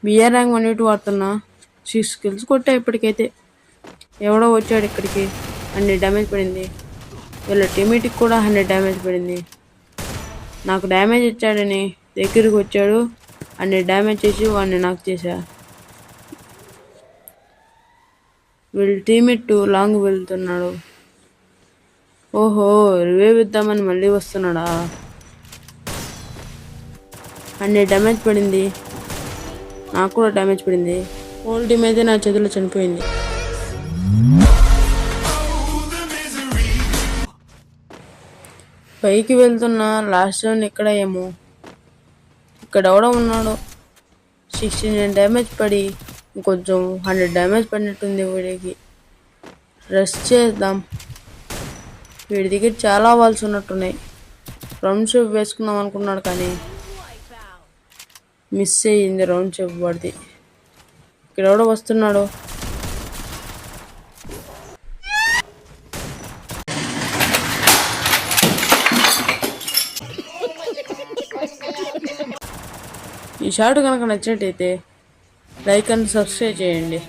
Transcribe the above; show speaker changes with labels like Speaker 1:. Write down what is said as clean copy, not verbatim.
Speaker 1: BR rank 1v2 వాడుతున్నా. 6 kills కొట్టా ఇప్పటికైతే. ఎవడో వచ్చాడు ఇక్కడికి, 100 డ్యామేజ్ పడింది. వీళ్ళ టీమేట్కి కూడా 100 డ్యామేజ్ పడింది. నాకు డ్యామేజ్ ఇచ్చాడని దగ్గరికి వచ్చాడు, 100 డ్యామేజ్ చేసి వాడిని నాక్ చేశా. వీళ్ళ టీమేట్ లాంగ్ వెళ్తున్నాడు. ఓహో, రివైవ్ ఇద్దామని మళ్ళీ వస్తున్నాడా? 100 డ్యామేజ్ పడింది. నాకు కూడా డ్యామేజ్ పడింది. హోల్ టీమ్ అయితే నా చేతిలో చనిపోయింది. పైకి వెళ్తున్నా, లాస్ట్ జోన్ ఇక్కడ ఏమో. ఇక్కడ ఎవడో ఉన్నాడు. 69 డ్యామేజ్ పడి ఇంకొంచెం 100 డ్యామేజ్ పడినట్టుంది వీడికి. రెస్ట్ చేద్దాం. వీడి దగ్గర చాలా వాల్స్ ఉన్నట్టున్నాయి. రౌండ్ షేప్ వేసుకుందాం అనుకున్నాడు కానీ మిస్ అయ్యింది రౌండ్ షేప్ వాడిది. ఇక్కడ ఎవడో వస్తున్నాడు. ఈ షాట్ కనుక నచ్చినట్టయితే లైక్ అండ్ సబ్స్క్రైబ్ చేయండి.